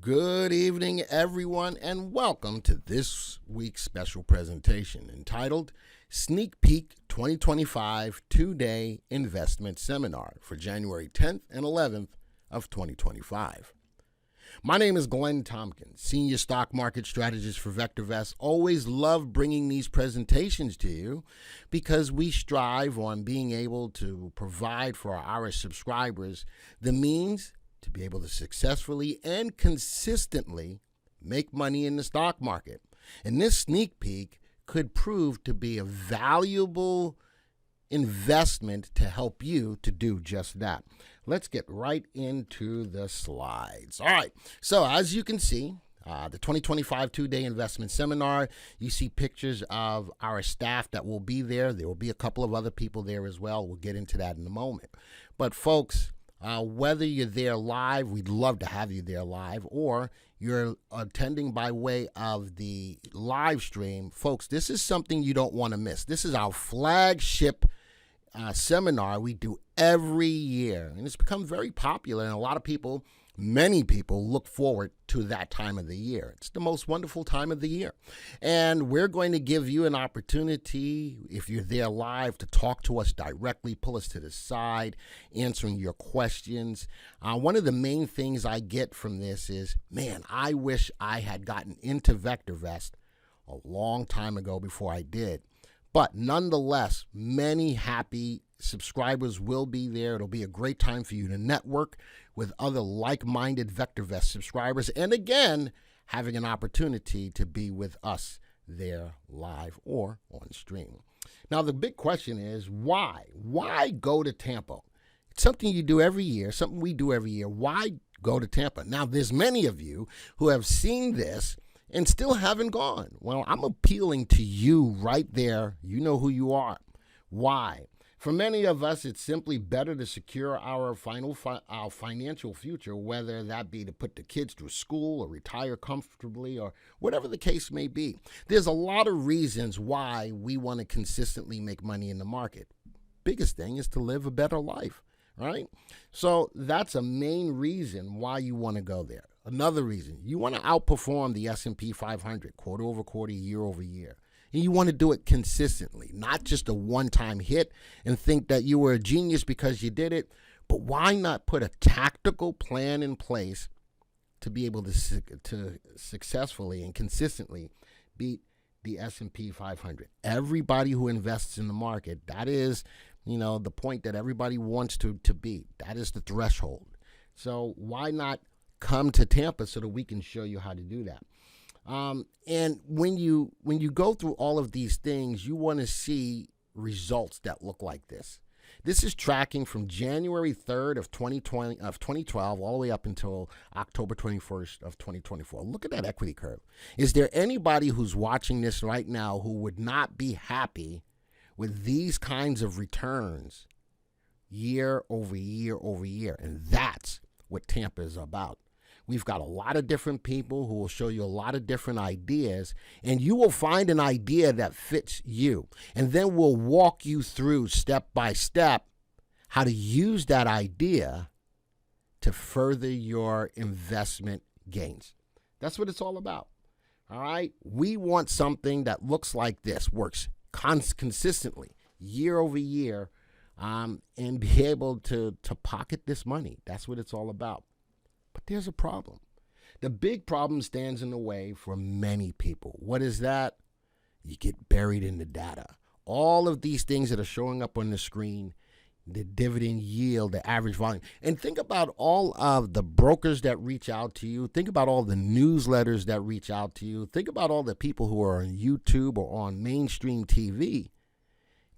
Good evening, everyone, and welcome to this week's special presentation entitled Sneak Peek 2025 Two-Day Investment Seminar for January 10th and 11th of 2025. My name is Glenn Tompkins, Senior Stock Market Strategist for VectorVest. Always love bringing these presentations to you because we strive on being able to provide for our subscribers the means to be able to successfully and consistently make money in the stock market. And this sneak peek could prove to be a valuable investment to help you to do just that. Let's get right into the slides. All right, so as you can see, the 2025 two-day investment seminar, you see pictures of our staff that will be there. There will be a couple of other people there as well. We'll get into that in a moment. But folks, whether you're there live, we'd love to have you there live, or you're attending by way of the live stream. Folks, this is something you don't want to miss. This is our flagship seminar we do every year, and it's become very popular, and a lot of people, many people, look forward to that time of the year. It's the most wonderful time of the year, and we're going to give you an opportunity, if you're there live, to talk to us directly, pull us to the side, answering your questions. One of the main things I get from this is, man, I wish I had gotten into VectorVest a long time ago before I did. But nonetheless, many happy subscribers will be there. It'll be a great time for you to network with other like-minded VectorVest subscribers. And again, having an opportunity to be with us there live or on stream. Now, the big question is, why? Why go to Tampa? It's something you do every year, something we do every year. Why go to Tampa? Now, there's many of you who have seen this and still haven't gone. Well, I'm appealing to you right there. You know who you are. Why? For many of us, it's simply better to secure our financial future, whether that be to put the kids through school or retire comfortably or whatever the case may be. There's a lot of reasons why we want to consistently make money in the market. Biggest thing is to live a better life, right? So that's a main reason why you want to go there. Another reason, you want to outperform the S&P 500 quarter over quarter, year over year. And you want to do it consistently, not just a one-time hit and think that you were a genius because you did it. But why not put a tactical plan in place to be able to successfully and consistently beat the S&P 500? Everybody who invests in the market, that is, the point that everybody wants to beat. That is the threshold. So why not come to Tampa so that we can show you how to do that? And when you go through all of these things, you want to see results that look like this. This is tracking from January 3rd of 2012 all the way up until October 21st of 2024. Look at that equity curve. Is there anybody who's watching this right now who would not be happy with these kinds of returns year over year over year? And that's what Tampa is about. We've got a lot of different people who will show you a lot of different ideas, and you will find an idea that fits you. And then we'll walk you through step by step how to use that idea to further your investment gains. That's what it's all about. All right? We want something that looks like this, works consistently, year over year, and be able to pocket this money. That's what it's all about. But there's a problem. The big problem stands in the way for many people. What is that? You get buried in the data. All of these things that are showing up on the screen, the dividend yield, the average volume. And think about all of the brokers that reach out to you. Think about all the newsletters that reach out to you. Think about all the people who are on YouTube or on mainstream TV.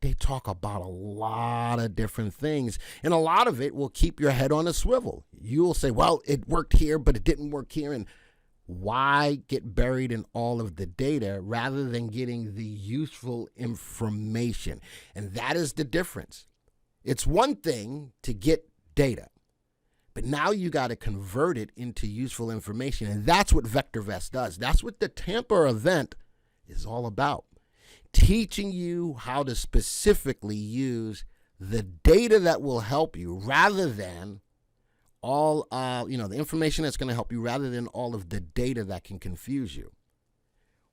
They talk about a lot of different things, and a lot of it will keep your head on a swivel. You'll say, well, it worked here, but it didn't work here. And why get buried in all of the data rather than getting the useful information? And that is the difference. It's one thing to get data, but now you got to convert it into useful information. And that's what VectorVest does. That's what the Tampa event is all about. Teaching you how to specifically use the data that will help you rather than all the information that's going to help you rather than all of the data that can confuse you.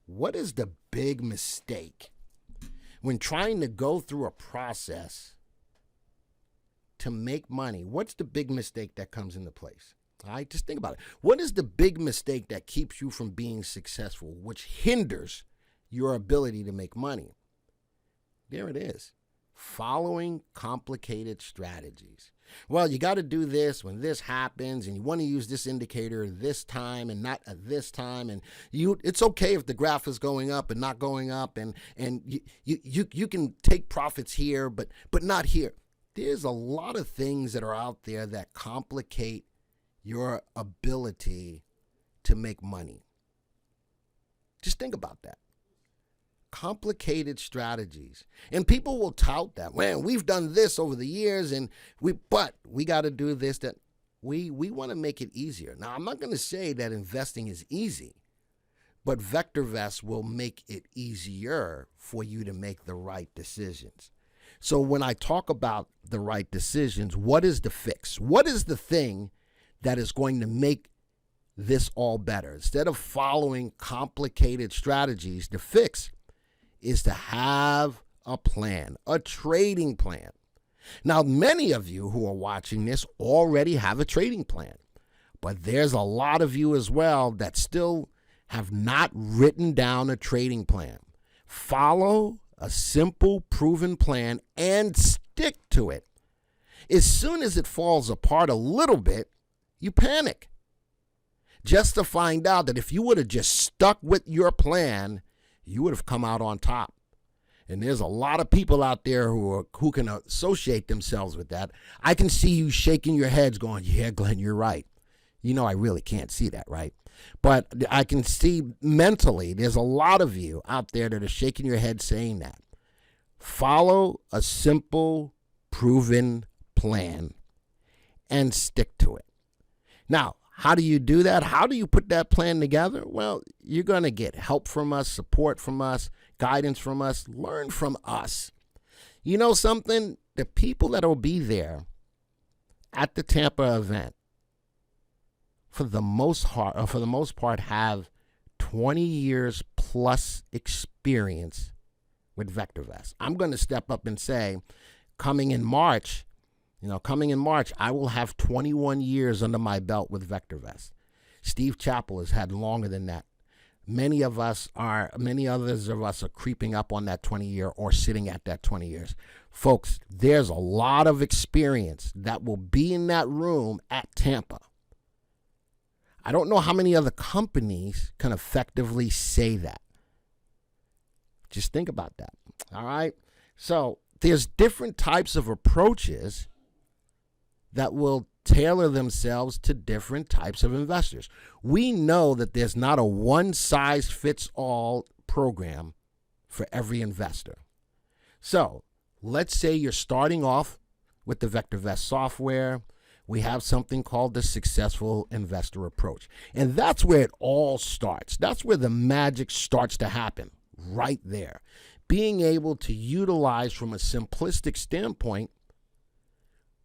What is the big mistake when trying to go through a process to make money? What's the big mistake that comes into place? All right, just think about it. What is the big mistake that keeps you from being successful, which hinders your ability to make money? There it is. Following complicated strategies. Well, you got to do this when this happens, and you want to use this indicator this time and not at this time. And it's okay if the graph is going up and not going up, and you can take profits here, but not here. There's a lot of things that are out there that complicate your ability to make money. Just think about that. Complicated strategies. And people will tout that. Man, we've done this over the years, and we got to do this, that. We want to make it easier. Now, I'm not going to say that investing is easy, but VectorVest will make it easier for you to make the right decisions. So when I talk about the right decisions, what is the fix? What is the thing that is going to make this all better? Instead of following complicated strategies, the fix is to have a plan, a trading plan. Now, many of you who are watching this already have a trading plan, but there's a lot of you as well that still have not written down a trading plan. Follow a simple, proven plan and stick to it. As soon as it falls apart a little bit, you panic. Just to find out that if you would have just stuck with your plan, you would have come out on top. And there's a lot of people out there who can associate themselves with that. I can see you shaking your heads going, yeah, Glenn, you're right. You know, I really can't see that, right? But I can see mentally there's a lot of you out there that are shaking your head saying that. Follow a simple, proven plan and stick to it. Now, how do you do that? How do you put that plan together? Well, you're going to get help from us, support from us, guidance from us, learn from us. You know something? The people that will be there at the Tampa event, for the most part, have 20 years plus experience with VectorVest. I'm going to step up and say, coming in March, I will have 21 years under my belt with VectorVest. Steve Chappell has had longer than that. Many others of us are creeping up on that 20 year or sitting at that 20 years. Folks, there's a lot of experience that will be in that room at Tampa. I don't know how many other companies can effectively say that. Just think about that. All right. So there's different types of approaches that will tailor themselves to different types of investors. We know that there's not a one-size-fits-all program for every investor. So let's say you're starting off with the VectorVest software. We have something called the successful investor approach. And that's where it all starts. That's where the magic starts to happen, right there. Being able to utilize from a simplistic standpoint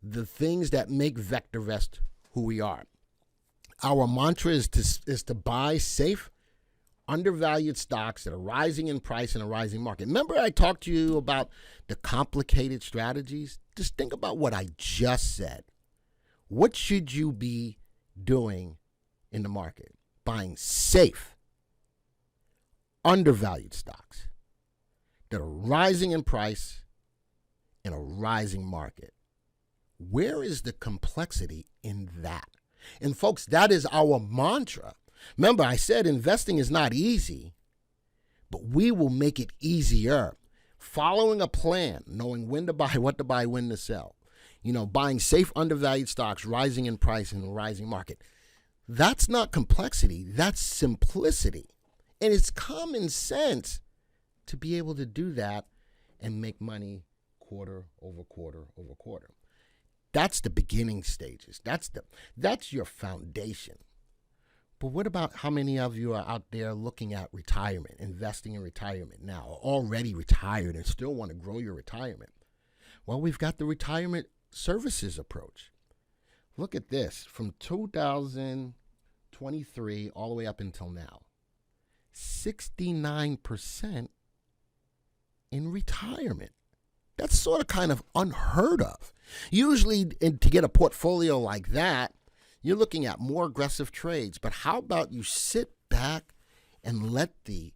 the things that make VectorVest who we are. Our mantra is to buy safe, undervalued stocks that are rising in price in a rising market. Remember I talked to you about the complicated strategies? Just think about what I just said. What should you be doing in the market? Buying safe, undervalued stocks that are rising in price in a rising market. Where is the complexity in that? And folks, that is our mantra. Remember, I said investing is not easy, but we will make it easier. Following a plan, knowing when to buy, what to buy, when to sell. Buying safe, undervalued stocks, rising in price in a rising market. That's not complexity. That's simplicity. And it's common sense to be able to do that and make money quarter over quarter over quarter. That's the beginning stages. That's your foundation. But what about how many of you are out there looking at retirement, investing in retirement now, or already retired and still want to grow your retirement? Well, we've got the retirement services approach. Look at this. From 2023 all the way up until now, 69% in retirement. That's sort of kind of unheard of. Usually, to get a portfolio like that, you're looking at more aggressive trades. But how about you sit back and let the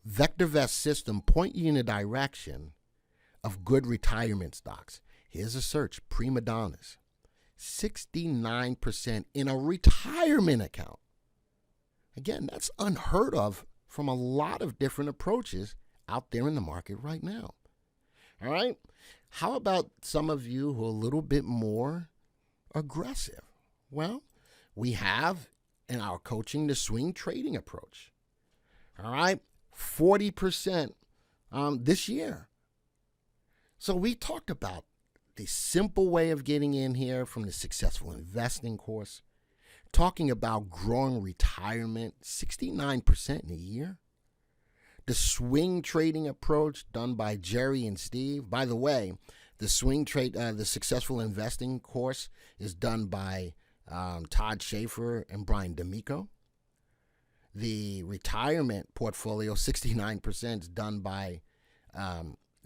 VectorVest system point you in a direction of good retirement stocks? Here's a search: prima donnas. 69% in a retirement account. Again, that's unheard of from a lot of different approaches out there in the market right now. All right? How about some of you who are a little bit more aggressive? Well, we have in our coaching the swing trading approach. All right? 40% this year. So we talked about the simple way of getting in here from the Successful Investing course, talking about growing retirement, 69% in a year. The swing trading approach done by Jerry and Steve. By the way, the the Successful Investing course is done by Todd Schaefer and Brian D'Amico. The retirement portfolio, 69%, is done by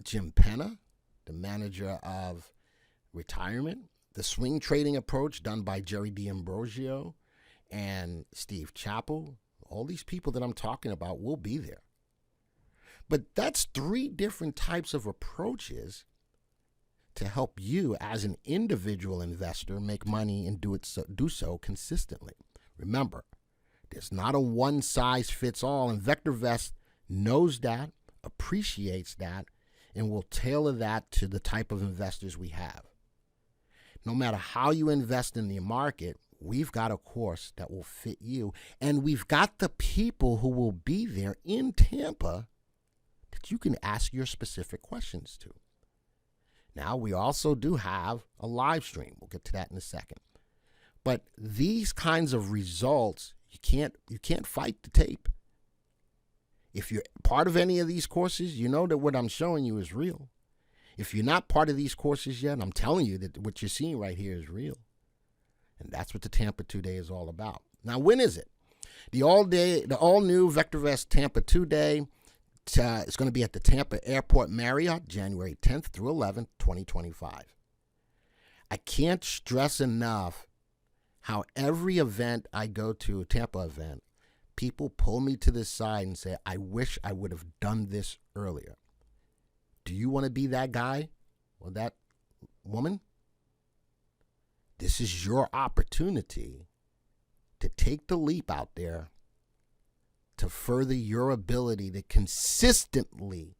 Jim Penna, the manager of retirement. The swing trading approach done by Jerry D'Ambrosio and Steve Chappell. All these people that I'm talking about will be there. But that's 3 different types of approaches to help you as an individual investor make money and do so consistently. Remember, there's not a one-size-fits-all, and VectorVest knows that, appreciates that, and will tailor that to the type of investors we have. No matter how you invest in the market, we've got a course that will fit you, and we've got the people who will be there in Tampa that you can ask your specific questions to. Now, we also do have a live stream. We'll get to that in a second. But these kinds of results, you can't fight the tape. If you're part of any of these courses, you know that what I'm showing you is real. If you're not part of these courses yet, I'm telling you that what you're seeing right here is real. And that's what the Tampa 2-Day is all about. Now, when is it? The all-new VectorVest Tampa 2-Day is going to be at the Tampa Airport Marriott, January 10th through 11th, 2025. I can't stress enough how every event I go to, a Tampa event, people pull me to the side and say, I wish I would have done this earlier. Do you want to be that guy or that woman? This is your opportunity to take the leap out there to further your ability to consistently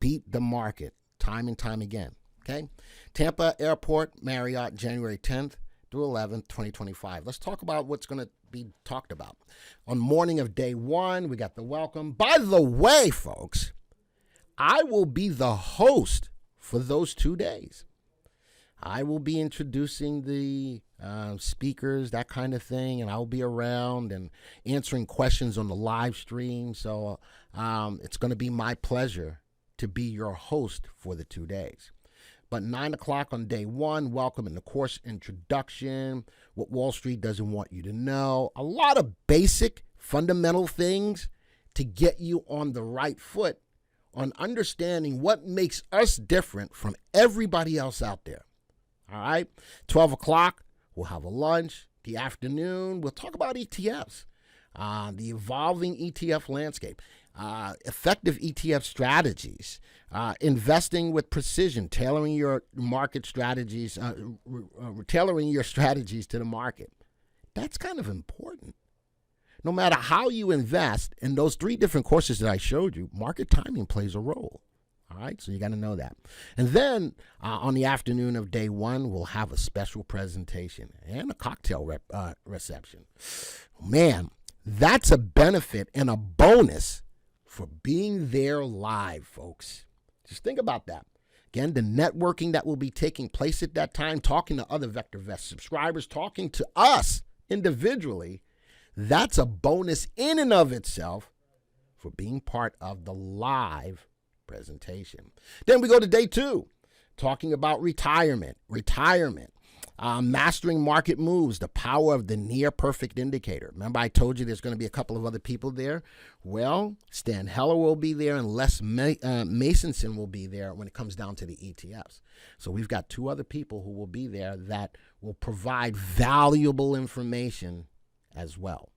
beat the market time and time again. Okay? Tampa Airport Marriott, January 10th through 11th, 2025. Let's talk about what's going to be talked about. On morning of day 1, we got the welcome. By the way, folks, I will be the host for those 2 days. I will be introducing the speakers, that kind of thing, and I'll be around and answering questions on the live stream. So it's going to be my pleasure to be your host for the 2 days. But 9 o'clock on day 1, welcome in the course introduction, what Wall Street doesn't want you to know, a lot of basic fundamental things to get you on the right foot on understanding what makes us different from everybody else out there. All right, 12 o'clock, we'll have a lunch. The afternoon, we'll talk about ETFs, the evolving ETF landscape, effective ETF strategies, investing with precision, tailoring your market strategies, tailoring your strategies to the market. That's kind of important. No matter how you invest, in those 3 different courses that I showed you, market timing plays a role. All right, so you got to know that. And then on the afternoon of day 1, we'll have a special presentation and a cocktail reception. Man, that's a benefit and a bonus for being there live, folks. Just think about that. Again, the networking that will be taking place at that time, talking to other VectorVest subscribers, talking to us individually, that's a bonus in and of itself for being part of the live presentation. Then we go to day 2, talking about retirement. Mastering market moves, the power of the near perfect indicator. Remember, I told you there's going to be a couple of other people there. Well, Stan Heller will be there, and Les Masonson will be there when it comes down to the ETFs. So we've got 2 other people who will be there that will provide valuable information as well.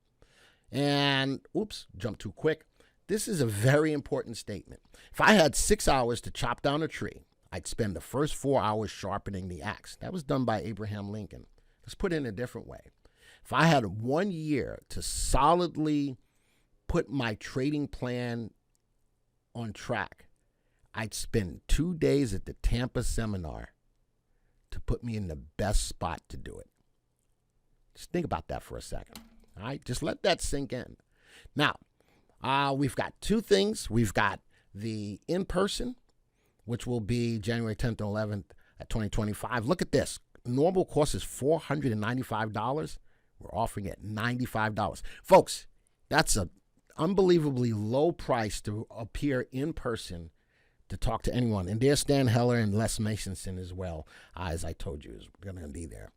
And, oops, jump too quick. This is a very important statement. If I had 6 hours to chop down a tree, I'd spend the first 4 hours sharpening the axe. That was done by Abraham Lincoln. Let's put it in a different way. If I had 1 year to solidly put my trading plan on track, I'd spend 2 days at the Tampa seminar to put me in the best spot to do it. Just think about that for a second. All right, just let that sink in. Now, we've got 2 things. We've got the in-person, which will be January 10th and 11th at 2025. Look at this. Normal cost is $495. We're offering it $95. Folks, that's an unbelievably low price to appear in person to talk to anyone. And there's Stan Heller and Les Masonson as well, as I told you, is going to be there.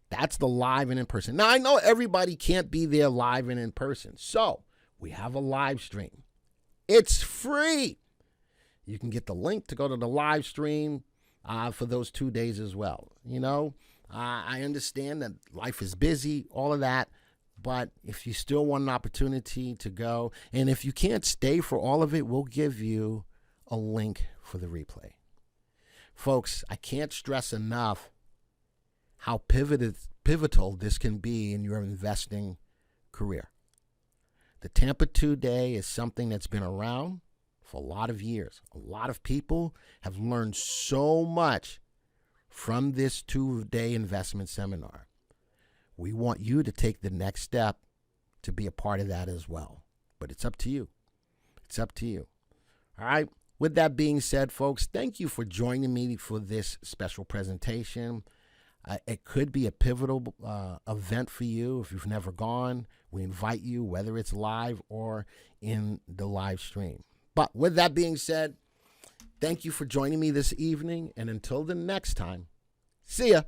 That's the live and in person. Now, I know everybody can't be there live and in person. So we have a live stream. It's free. You can get the link to go to the live stream for those 2 days as well. You know, I understand that life is busy, all of that. But if you still want an opportunity to go, and if you can't stay for all of it, we'll give you a link for the replay. Folks, I can't stress enough how pivotal this can be in your investing career. The Tampa 2-day is something that's been around for a lot of years. A lot of people have learned so much from this 2-day investment seminar. We want you to take the next step to be a part of that as well. But it's up to you. It's up to you. All right. With that being said, folks, thank you for joining me for this special presentation. It could be a pivotal event for you if you've never gone. We invite you, whether it's live or in the live stream. But with that being said, thank you for joining me this evening. And until the next time, see ya.